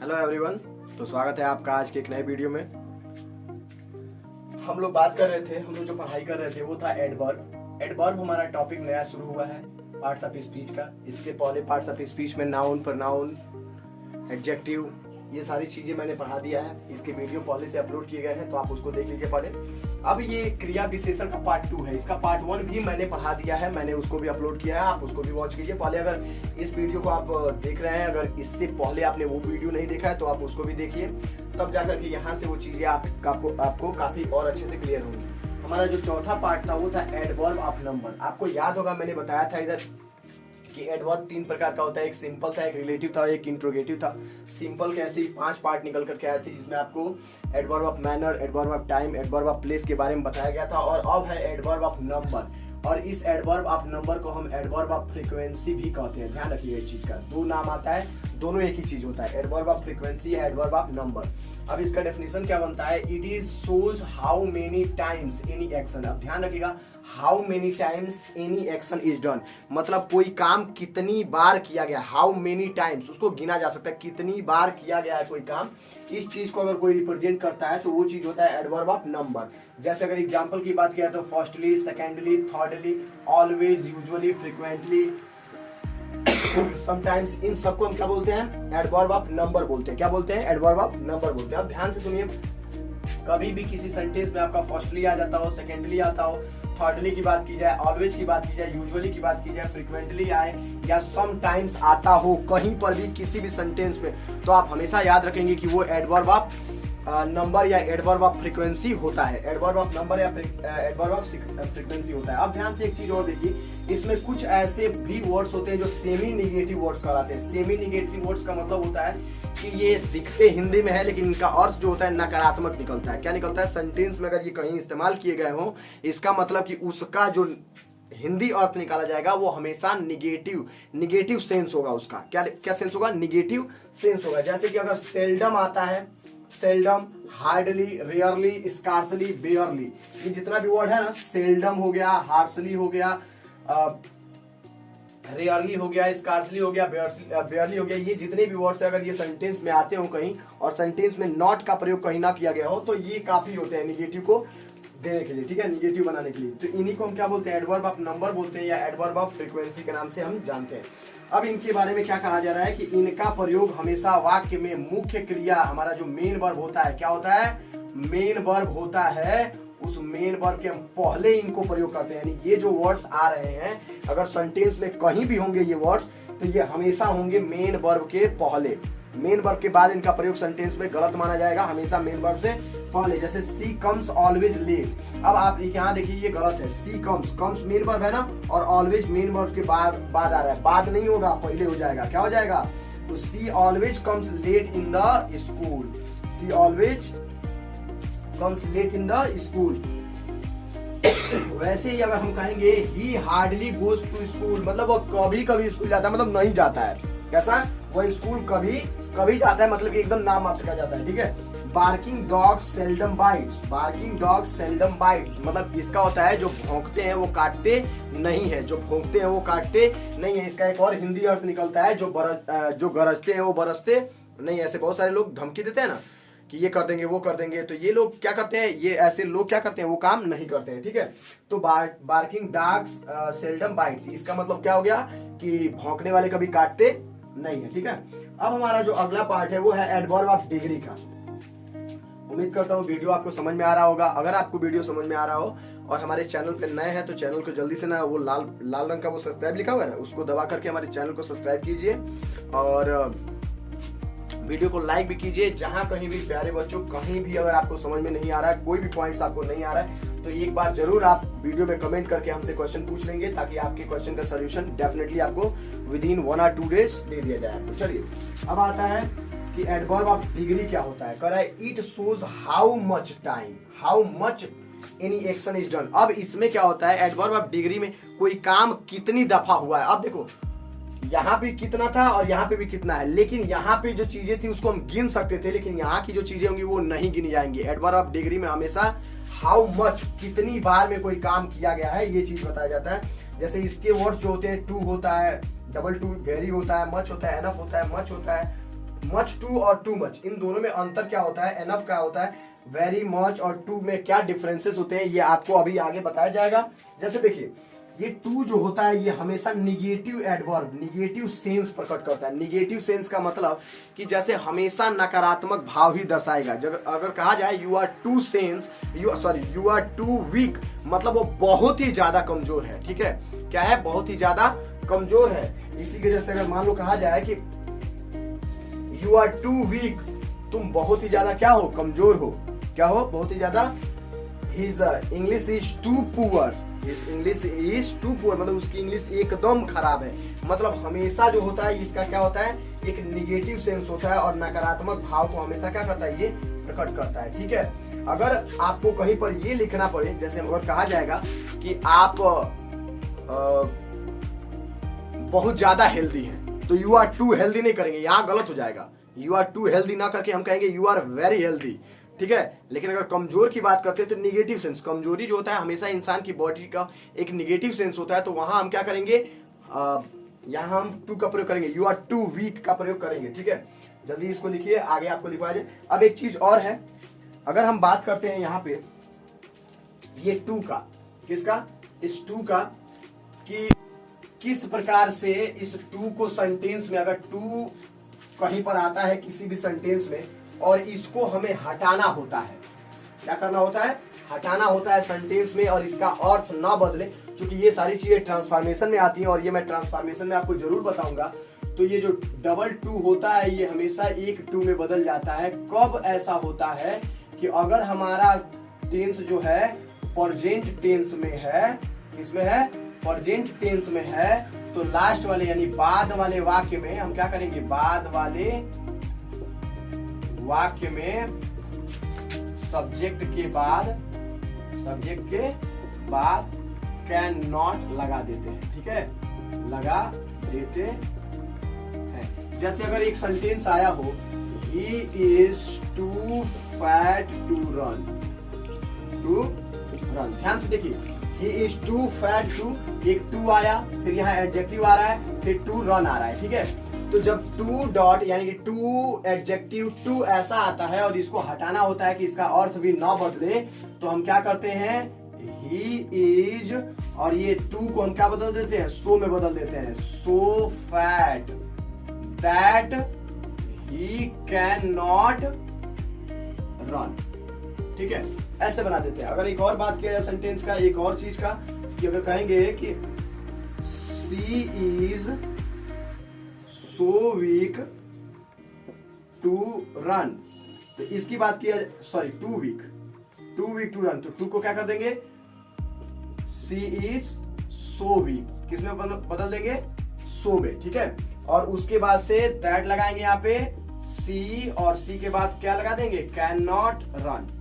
Hello everyone, तो स्वागत है आपका आज के एक नए वीडियो में। हम लोग बात कर रहे थे, हम लोग जो पढ़ाई कर रहे थे वो था एडवर्ब। एडवर्ब हमारा टॉपिक नया शुरू हुआ है पार्ट्स ऑफ स्पीच का। इसके पहले पार्ट्स ऑफ स्पीच में नाउन, प्रोनाउन, एडजेक्टिव, ये सारी चीजें मैंने पढ़ा दिया है। इसके वीडियो पहले से अपलोड किए गए हैं, तो आप उसको देख लीजिए पहले। अब ये क्रिया विशेषण का पार्ट 2 है। इसका पार्ट 1 भी मैंने पढ़ा दिया है, मैंने उसको भी अपलोड किया है, आप उसको भी वॉच कीजिए पहले। अगर इस वीडियो को आप देख रहे हैं, अगर इससे पहले आपने वो वीडियो नहीं देखा है तो आप उसको भी देखिए, तब जाकर के यहाँ से वो चीजें आपको काफी और अच्छे से क्लियर होंगी। हमारा जो चौथा पार्ट था वो था एडवर्ब ऑफ नंबर। आपको याद होगा मैंने बताया था इधर कि एडवर्ब 3 प्रकार का होता है। एक सिंपल था, एक रिलेटिव था, एक इंट्रोगेटिव था। सिंपल के ऐसे ही 5 पार्ट निकल करके आए थे, जिसमें आपको adverb of manner, adverb of time, adverb of place के बारे में बताया गया था। और अब है एडवर्ब ऑफ नंबर, और इस एडवर्ब ऑफ नंबर को हम एडवर्ब ऑफ फ्रीक्वेंसी भी कहते हैं। ध्यान रखिए इस चीज का, 2 नाम आता है, दोनों एक ही चीज होता है, एडवर्ब ऑफ फ्रीक्वेंसी या एडवर्ब ऑफ नंबर। अब इसका डेफिनेशन क्या बनता है? It is shows how many times any action. अब ध्यान रखिएगा, how many times any action is done, मतलब कोई काम कितनी बार किया गया। हाउ मेनी टाइम्स, उसको गिना जा सकता है, कितनी बार किया गया है कोई काम। इस चीज को अगर कोई रिप्रेजेंट करता है तो वो चीज होता है एडवर्ब ऑफ नंबर। जैसे अगर एग्जांपल की बात किया तो firstly, secondly, thirdly, always, usually, frequently, sometimes, इन सबको हम क्या बोलते हैं? एडवर्ब ऑफ नंबर बोलते हैं। क्या बोलते हैं? एडवर्ब ऑफ नंबर बोलते हैं। अब ध्यान से सुनिए, कभी भी किसी सेंटेंस में आपका फर्स्टली आ जाता हो, सेकेंडली आता हो, थर्डली की बात की जाए, ऑलवेज की बात की जाए, यूजुअली की बात की जाए, फ्रीक्वेंटली आए या समटाइम्स आता हो, कहीं पर भी किसी भी सेंटेंस में, तो आप हमेशा याद रखेंगे कि वो एडवर्ब ऑफ नंबर या एडवर्ब ऑफ फ्रीक्वेंसी होता है। एडवर्ब ऑफ नंबर या एडवर्ब ऑफ फ्रीक्वेंसी होता है। अब ध्यान से एक चीज और देखिए, इसमें कुछ ऐसे भी वर्ड्स होते हैं जो सेमी निगेटिव वर्ड्स कहलाते हैं। सेमी निगेटिव वर्ड्स का मतलब होता है कि ये दिखते हिंदी में है लेकिन इनका अर्थ जो होता है नकारात्मक निकलता है। क्या निकलता है? सेंटेंस में अगर ये कहीं इस्तेमाल किए गए हो, इसका मतलब कि उसका जो हिंदी अर्थ निकाला जाएगा वो हमेशा निगेटिव सेंस होगा। उसका क्या सेंस होगा? निगेटिव सेंस होगा। जैसे कि अगर सेल्डम आता है, सेल्डम, हार्डली, रेयरली, स्कार्सली, बेयरली, ये जितना भी वर्ड है ना, सेल्डम हो गया, हार्सली हो गया, रेयरली हो गया, स्कार्सली हो गया, बेयरली हो गया, ये जितने भी वर्ड्स अगर ये सेंटेंस में आते हो कहीं और सेंटेंस में नॉट का प्रयोग कहीं ना किया गया हो, तो ये काफी होते हैं निगेटिव को देने के लिए, ठीक है, निगेटिव बनाने के लिए। तो इन्हीं को हम क्या बोलते हैं? एडवर्ब ऑफ नंबर बोलते हैं या एडवर्ब ऑफ फ्रीक्वेंसी के नाम से हम जानते हैं। अब इनके बारे में क्या कहा जा रहा है कि इनका प्रयोग हमेशा वाक्य में मुख्य क्रिया, हमारा जो मेन वर्ब होता है, क्या होता है? मेन वर्ब होता है, उस मेन वर्ब के हम पहले इनको प्रयोग करते हैं। यानी ये जो वर्ड्स आ रहे हैं, अगर सेंटेंस में कहीं भी होंगे ये वर्ड्स, तो ये हमेशा होंगे मेन वर्ब के पहले। मेन वर्ब के बाद इनका प्रयोग सेंटेंस में गलत माना जाएगा, हमेशा मेन वर्ब से पहले। जैसे सी कम्स ऑलवेज लेट। अब आप यहाँ देखिए, ये गलत है। सी कम्स मेन वर्ब है ना, और ऑलवेज मेन वर्ब के बाद आ रहा है। बाद नहीं होगा, पहले हो जाएगा। क्या हो जाएगा? तो she always comes late in the school. She always comes late in the school. वैसे ही अगर हम कहेंगे he hardly goes to school, मतलब वो कभी कभी स्कूल जाता है, मतलब नहीं जाता है। कैसा? वो स्कूल कभी कभी जाता है, मतलब कि एकदम नाम मात्र का जाता है, ठीक है। Barking dog seldom bytes. Barking dog seldom bytes, मतलब इसका होता है जो भौंकते हैं वो काटते नहीं है, जो भौंकते हैं वो काटते नहीं है। इसका एक और हिंदी अर्थ निकलता है, जो गरजते हैं वो बरसते नहीं। ऐसे बहुत सारे लोग धमकी देते हैं ना कि ये कर देंगे, वो कर देंगे, तो ये लोग क्या करते हैं? ये ऐसे लोग क्या करते हैं? वो काम नहीं करते हैं, ठीक है। तो बार्किंग डॉग्स सेल्डम बाइट्स, इसका मतलब क्या हो गया कि भौंकने वाले कभी काटते नहीं है, ठीक है। अब हमारा जो अगला पार्ट है वो है एडवर्ब ऑफ डिग्री का। उम्मीद करता हूँ वीडियो आपको समझ में आ रहा होगा। अगर आपको वीडियो समझ में आ रहा हो और हमारे चैनल पे नए हैं तो चैनल को जल्दी से ना, वो लाल रंग का वो सब्सक्राइब लिखा हुआ है ना, उसको दबा करके हमारे चैनल को सब्सक्राइब कीजिए और वीडियो को लाइक भी कीजिए। जहां कहीं भी प्यारे बच्चों, कहीं भी अगर आपको समझ में नहीं आ रहा है, कोई भी पॉइंट्स आपको नहीं आ रहा है, तो एक बार जरूर आप वीडियो में कमेंट करके हमसे क्वेश्चन पूछ लेंगे, ताकि आपके क्वेश्चन का सोल्यूशन डेफिनेटली आपको विदिन 1 और 2 डेज दे दिया जाए। तो चलिए अब आता है कि एडवर्ब ऑफ डिग्री क्या होता है। कह रहा है it shows how much time, how much any action is done. अब इसमें क्या होता है? एडवर्ब ऑफ डिग्री में कोई काम कितनी दफा हुआ है। अब देखो, यहाँ पे कितना था और यहाँ पे भी कितना है, लेकिन यहाँ पे जो चीजें थी उसको हम गिन सकते थे, लेकिन यहाँ की जो चीजें होंगी वो नहीं गिनी जाएंगी। एडवर्ब ऑफ डिग्री में हमेशा हाउ मच, कितनी बार में कोई काम किया गया है, ये चीज बताया जाता है। जैसे इसके वर्ड्स जो होते हैं, टू होता है, डबल टू, वेरी होता है, मच होता है, एनफ होता है, मच होता है, मच टू और टू मच, इन दोनों में अंतर क्या होता है, एनफ क्या होता है, वेरी मच और टू में क्या डिफरेंसेस होते हैं, ये आपको अभी आगे बताया जाएगा। जैसे देखिए ये टू जो होता है ये हमेशा निगेटिव एडवर्ब, निगेटिव सेंस प्रकट करता है। निगेटिव सेंस का मतलब कि जैसे हमेशा नकारात्मक भाव ही दर्शाएगा। जब अगर कहा जाए you are too sense, you are too weak, मतलब वो बहुत ही ज्यादा कमजोर है। ठीक है, क्या है, बहुत ही ज्यादा कमजोर है। इसी के जैसे अगर मान लो कहा जाए कि यू आर टू वीक, तुम बहुत ही ज्यादा क्या हो, कमजोर हो, क्या हो, बहुत ही ज्यादा। His English is too poor, English is too poor, मतलब उसकी इंग्लिश एकदम खराब है। मतलब हमेशा जो होता है इसका क्या होता है, एक निगेटिव सेंस होता है और नकारात्मक भाव को हमेशा क्या करता है, ये प्रकट करता है। ठीक है, अगर आपको कहीं पर ये लिखना पड़े, जैसे अगर कहा जाएगा कि आप बहुत ज्यादा हेल्दी हैं, तो यू आर टू हेल्दी नहीं करेंगे, यहाँ गलत हो जाएगा। यू आर टू हेल्दी ना करके हम कहेंगे यू आर वेरी हेल्दी। ठीक है, लेकिन अगर कमजोर की बात करते हैं तो निगेटिव सेंस, कमजोरी जो होता है हमेशा इंसान की बॉडी का एक निगेटिव सेंस होता है, तो वहां हम क्या करेंगे, यहाँ हम टू का प्रयोग करेंगे, यू आर टू वीक का प्रयोग करेंगे। ठीक है, जल्दी इसको लिखिए, आगे आपको लिखवा जाए। अब एक चीज और है, अगर हम बात करते हैं यहाँ पे ये टू का, किसका, इस टू का, कि किस प्रकार से इस टू को सेंटेंस में, अगर टू कहीं पर आता है किसी भी सेंटेंस में और इसको हमें हटाना होता है, क्या करना होता है, हटाना होता है सेंटेंस में, और इसका अर्थ ना बदले, क्योंकि ये सारी चीजें ट्रांसफॉर्मेशन में आती हैं और ये मैं ट्रांसफॉर्मेशन में आपको जरूर बताऊंगा। तो ये जो डबल टू होता है ये हमेशा एक टू में बदल जाता है। कब ऐसा होता है कि अगर हमारा टेंस जो है प्रेजेंट टेंस में है, किसमें है, प्रेजेंट टेंस में है, तो लास्ट वाले यानी बाद वाले वाक्य में हम क्या करेंगे, बाद वाले वाक्य में सब्जेक्ट के बाद कैन नॉट लगा देते हैं। ठीक है, लगा देते हैं। जैसे अगर एक सेंटेंस आया हो, he is too fat to run, ध्यान से देखिए, he is too fat to, एक टू आया, फिर यहाँ एडजेक्टिव आ रहा है, फिर टू रन आ रहा है। ठीक है, तो जब टू डॉट यानी कि टू एडजेक्टिव टू ऐसा आता है और इसको हटाना होता है कि इसका अर्थ भी ना बदले, तो हम क्या करते हैं, ही इज, और ये टू को हम क्या बदल देते हैं, सो में बदल देते हैं, so fat that he can not run. ठीक है, ऐसे बना देते हैं। अगर एक और बात किया जाए सेंटेंस का, एक और चीज का, कि अगर कहेंगे कि she is so weak to run, तो इसकी बात किया, sorry too weak to run, तो टू को क्या कर देंगे, शी इज सो वीक, किसमें बदल देंगे, सो में। ठीक है, और उसके बाद से दैट लगाएंगे यहाँ पे सी, और सी के बाद क्या लगा देंगे, कैन नॉट रन।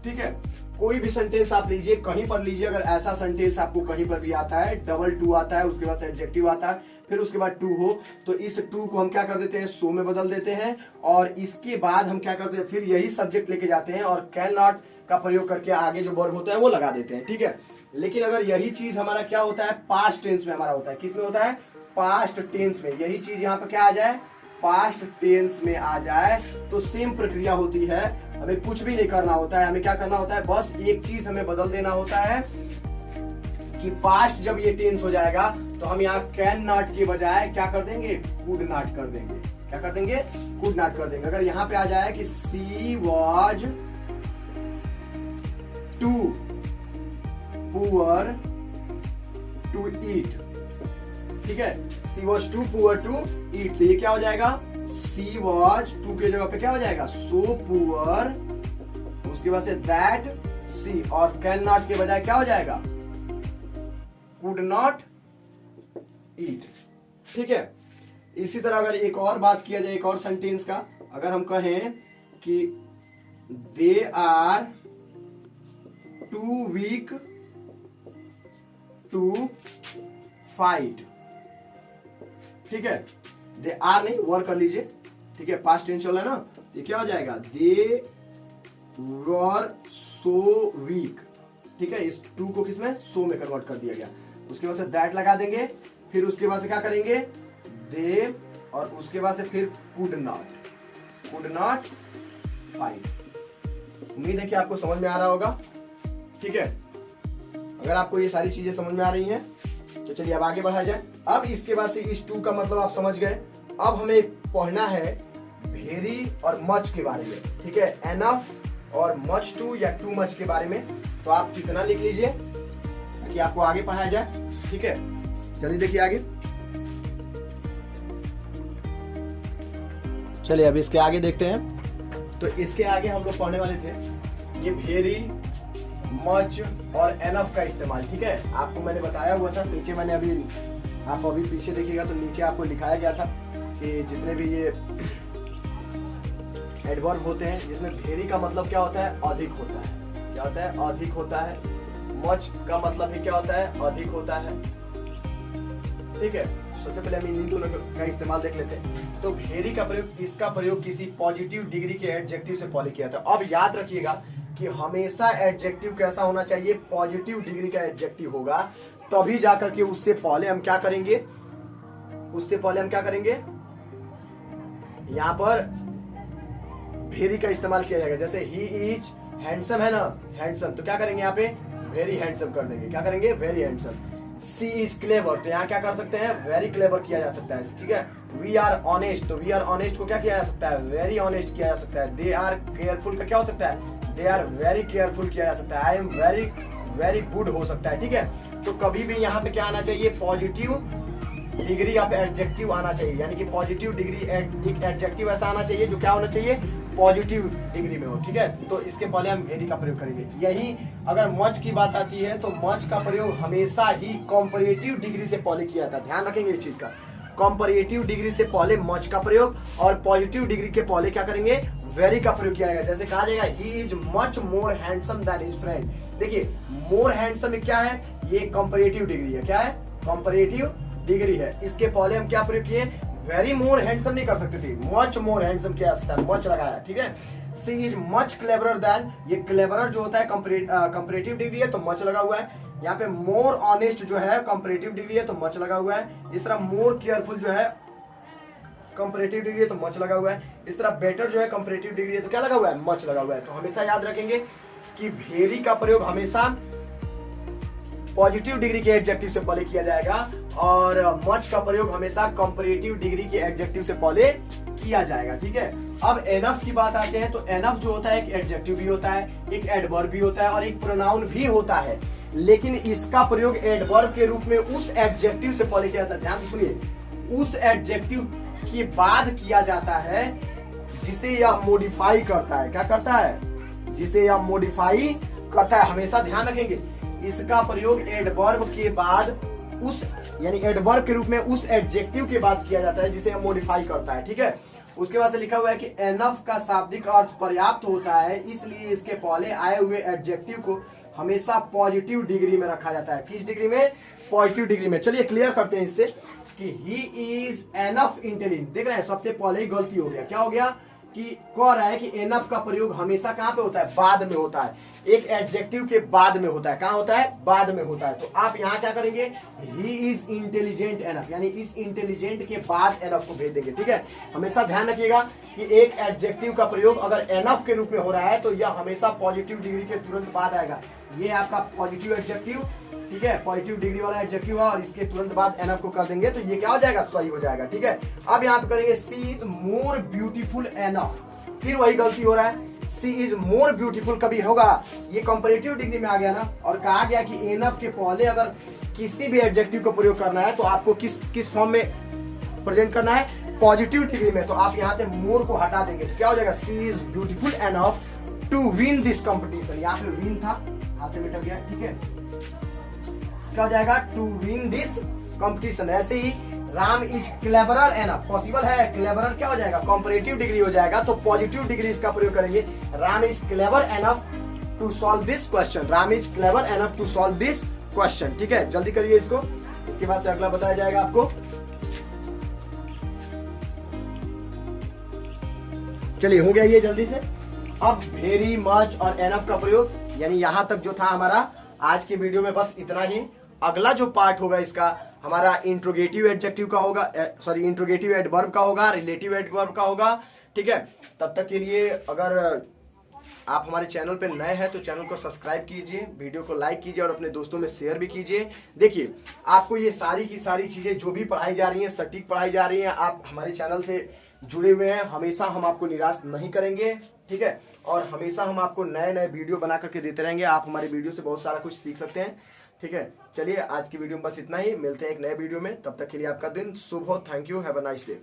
ठीक है, कोई भी सेंटेंस आप लीजिए, कहीं पर लीजिए, अगर ऐसा सेंटेंस आपको कहीं पर भी आता है, डबल टू आता है, उसके बाद एडजेक्टिव आता है, फिर उसके बाद टू हो, तो इस टू को हम क्या कर देते हैं, सो में बदल देते हैं, और इसके बाद हम क्या करते हैं, फिर यही सब्जेक्ट लेके जाते हैं और कैन नॉट का प्रयोग करके आगे जो वर्ब होता है वो लगा देते हैं। ठीक है, लेकिन अगर यही चीज हमारा क्या होता है, पास्ट टेंस में हमारा होता है, किसमें होता है, पास्ट टेंस में, यही चीज यहाँ पे क्या आ जाए, पास्ट टेंस में आ जाए, तो सेम प्रक्रिया होती है, हमें कुछ भी नहीं करना होता है। हमें क्या करना होता है, बस एक चीज हमें बदल देना होता है कि पास्ट जब ये टेंस हो जाएगा तो हम यहाँ कैन नॉट के बजाय क्या कर देंगे, कुड नॉट कर देंगे। क्या कर देंगे, कुड नॉट कर देंगे। अगर यहाँ पे आ जाए कि she was too poor to eat, ठीक है, she was too poor to eat, तो ये क्या हो जाएगा, सी वॉज टू के जगह पे क्या हो जाएगा, सो पुअर, उसके बाद से दैट सी, और कैन नॉट के बजाय क्या हो जाएगा, कुड नॉट ईट। ठीक है, इसी तरह अगर एक और बात किया जाए, एक और सेंटेंस का, अगर हम कहें कि they are too weak to fight, ठीक है, दे आर नहीं, वर्क कर लीजिए, ठीक है, पास्ट टेंस चल रहा है ना, ये क्या हो जाएगा, दे वर सो वीक, ठीक है, इस टू को किसमें, सो में कन्वर्ट कर दिया गया, उसके बाद से दैट लगा देंगे, फिर उसके बाद से क्या करेंगे, दे और उसके बाद से फिर कुड नॉट फाइंड। उम्मीद है कि आपको समझ में आ रहा होगा, ठीक है। अगर आपको ये सारी चीजें समझ में आ रही हैं तो चलिए अब आगे बढ़ाया जाए। अब इसके बाद से इस टू का मतलब आप समझ गए। अब हमें पढ़ना है वेरी और मच के बारे में, ठीक है। एनफ और मच टू या टू मच के बारे में तो आप कितना लिख लीजिए ताकि आपको आगे पढ़ाया जाए, ठीक है। जल्दी देखिए आगे। चलिए अब इसके आगे देखते हैं। तो इसके आगे हम लोग पढ़ने वाले थे ये वेरी, मच और एनफ का इस्तेमाल, ठीक है। आपको मैंने बताया हुआ था नीचे, मैंने आप अभी पीछे देखिएगा तो नीचे आपको लिखाया गया था कि जितने भी ये एडवर्ब होते हैं जिसमें वेरी का मतलब क्या होता है, अधिक होता है। क्या होता है, अधिक होता है। मच का मतलब ही क्या होता है, अधिक होता है, ठीक है। सबसे पहले हम इन दोनों का इस्तेमाल देख लेते हैं। तो वेरी का प्रयोग, इसका प्रयोग किसी पॉजिटिव डिग्री के एडजेक्टिव से पहले किया था। अब याद रखिएगा कि हमेशा एडजेक्टिव कैसा होना चाहिए, पॉजिटिव डिग्री का एडजेक्टिव होगा, तभी जाकर के उससे पहले हम क्या करेंगे, यहाँ पर वेरी का इस्तेमाल किया जाएगा। जैसे ही इज हैंडसम है ना, हैंडसम, तो क्या करेंगे यहाँ पे वेरी हैंडसम कर देंगे। क्या करेंगे, very handsome. She is clever, तो यहाँ क्या कर सकते हैं, वेरी क्लेवर किया जा सकता है, ठीक है। वी आर ऑनेस्ट, तो वी आर ऑनेस्ट को क्या किया जा सकता है, वेरी ऑनेस्ट किया जा सकता है। दे आर केयरफुल का क्या हो सकता है, दे आर वेरी केयरफुल किया जा सकता है। आई एम वेरी गुड हो सकता है, ठीक है। तो कभी भी यहाँ पे क्या आना चाहिए, पॉजिटिव डिग्री ऑफ एडजेक्टिव आना चाहिए, यानी कि पॉजिटिव डिग्री एक एडजेक्टिव ऐसा आना चाहिए जो क्या होना चाहिए, पॉजिटिव डिग्री में हो, ठीक है। तो इसके पहले हम वेरी का प्रयोग करेंगे। यही अगर मच की बात आती है तो मच का प्रयोग हमेशा ही कंपैरेटिव डिग्री से पहले किया जाता है। ध्यान रखेंगे इस चीज का, कंपैरेटिव डिग्री से पहले मच का प्रयोग और पॉजिटिव डिग्री के पहले क्या करेंगे, वेरी का प्रयोग किया जाएगा। जैसे कहा जाएगा he is much more handsome than his friend. देखिए मोर हैंडसम क्या है, ये कंपैरेटिव डिग्री है। क्या है, कंपैरेटिव डिग्री है। इसके पहले हम क्या प्रयोग किए, वेरी मोर हैंडसम नहीं कर सकते थे, मच मोर हैंडसम किया सकता है, मच लगाया, ठीक है। सी इज मच क्लेवरर देन, ये क्लेवरर जो होता है कंपैरेटिव डिग्री है तो मच लगा हुआ है। यहाँ पे मोर ऑनेस्ट जो है कंपैरेटिव डिग्री है तो मच लगा हुआ है। इस तरह मोर केयरफुल जो है कंपैरेटिव डिग्री है तो मच लगा हुआ है। इस तरह बेटर जो है कंपैरेटिव डिग्री है तो क्या लगा हुआ है, मच लगा हुआ है। तो हमेशा याद रखेंगे कि वेरी का प्रयोग हमेशा पॉजिटिव डिग्री के एडजेक्टिव से पहले किया जाएगा और मच का प्रयोग हमेशा कंपैरेटिव डिग्री के एडजेक्टिव से पहले किया जाएगा, ठीक है। अब एनफ की बात आते हैं तो एनफ जो होता है एक एडजेक्टिव भी होता है, एक एडवर्ब भी होता है और एक प्रोनाउन भी होता है। लेकिन इसका प्रयोग एडवर्ब के रूप में उस एडजेक्टिव से पहले किया जाता है। ध्यान से सुनिए, उस एडजेक्टिव के बाद किया जाता है जिसे यह मॉडिफाई करता है। क्या करता है, जिसे यह मॉडिफाई करता है। हमेशा ध्यान रखेंगे इसका प्रयोग एडवर्ब के बाद उस, यानी एडवर्ब के रूप में उस एडजेक्टिव के बाद किया जाता है जिसे मॉडिफाई करता है, ठीक है। उसके बाद से लिखा हुआ है कि एनफ का शाब्दिक अर्थ पर्याप्त होता है, इसलिए इसके पहले आए हुए एडजेक्टिव को हमेशा पॉजिटिव डिग्री में रखा जाता है। किस डिग्री में, पॉजिटिव डिग्री में। चलिए क्लियर करते हैं इससे कि ही इज एनफ इंटेलिजेंट। देख रहे हैं सबसे पहले ही गलती हो गया। क्या हो गया कि कह रहा है कि एनफ का प्रयोग हमेशा कहां पे होता है, बाद में होता है, एक एडजेक्टिव के बाद में होता है। कहां होता है, बाद में होता है। तो आप यहां क्या करेंगे, ही इज इंटेलिजेंट एनफ, यानी इस इंटेलिजेंट के बाद एनफ को भेज देंगे, ठीक है। हमेशा ध्यान रखिएगा कि एक एडजेक्टिव का प्रयोग अगर एनफ के रूप में हो रहा है तो यह हमेशा पॉजिटिव डिग्री के तुरंत बाद आएगा। ये आपका पॉजिटिव एडजेक्टिव, ठीक है, पॉजिटिव डिग्री वाला एडजेक्टिव है और इसके तुरंत बाद एनफ को कर देंगे तो ये क्या हो जाएगा, सही हो जाएगा, ठीक है। अब यहाँ पे करेंगे सी इज मोर ब्यूटीफुल एनफ, फिर वही गलती हो रहा है। सी इज मोर ब्यूटीफुल कभी होगा, ये कंपैरेटिव डिग्री में आ गया ना, और कहा गया कि एनफ के पहले अगर किसी भी एडजेक्टिव को प्रयोग करना है तो आपको किस फॉर्म में प्रेजेंट करना है, पॉजिटिव डिग्री में। तो आप यहाँ से मोर को हटा देंगे तो क्या हो जाएगा, she is beautiful enough to win this competition. यहाँ पे विन था, हाथ से मिट गया, ठीक है। क्या हो जाएगा, टू विन दिस कंपटीशन। ऐसे ही Ram is cleverer enough, possible है, क्लेवरर क्या हो जाएगा, कंपैरेटिव डिग्री हो जाएगा तो पॉजिटिव डिग्री इसका प्रयोग करेंगे। Ram is clever enough to solve this question, Ram is clever enough to solve this question, ठीक है। जल्दी करिए इसको, इसके बाद से अगला बताया जाएगा आपको। चलिए हो गया ये जल्दी से। अब वेरी मच और एनफ का प्रयोग, यानी यहां तक जो था हमारा आज की वीडियो में बस इतना ही। अगला जो पार्ट होगा इसका, हमारा इंट्रोगेटिव एडजेक्टिव का होगा, सॉरी इंट्रोगेटिव एडवर्ब का होगा, रिलेटिव एडवर्ब का होगा। ठीक है, तब तक के लिए अगर आप हमारे चैनल पे नए हैं तो चैनल को सब्सक्राइब कीजिए, वीडियो को लाइक कीजिए और अपने दोस्तों में शेयर भी कीजिए। देखिए, आपको ये सारी की सारी चीजें जो भी पढ़ाई जा रही हैं, सटीक पढ़ाई जा रही हैं, आप हमारे चैनल से जुड़े हुए हैं, हमेशा हम आपको निराश नहीं करेंगे। ठीक है, और हमेशा हम आपको नए नए वीडियो बना करके देते रहेंगे। आप हमारे वीडियो से बहुत सारा कुछ सीख सकते हैं। ठीक है, चलिए आज की वीडियो में बस इतना ही, मिलते हैं एक नए वीडियो में। तब तक के लिए आपका दिन शुभ हो। Thank you, have a nice day.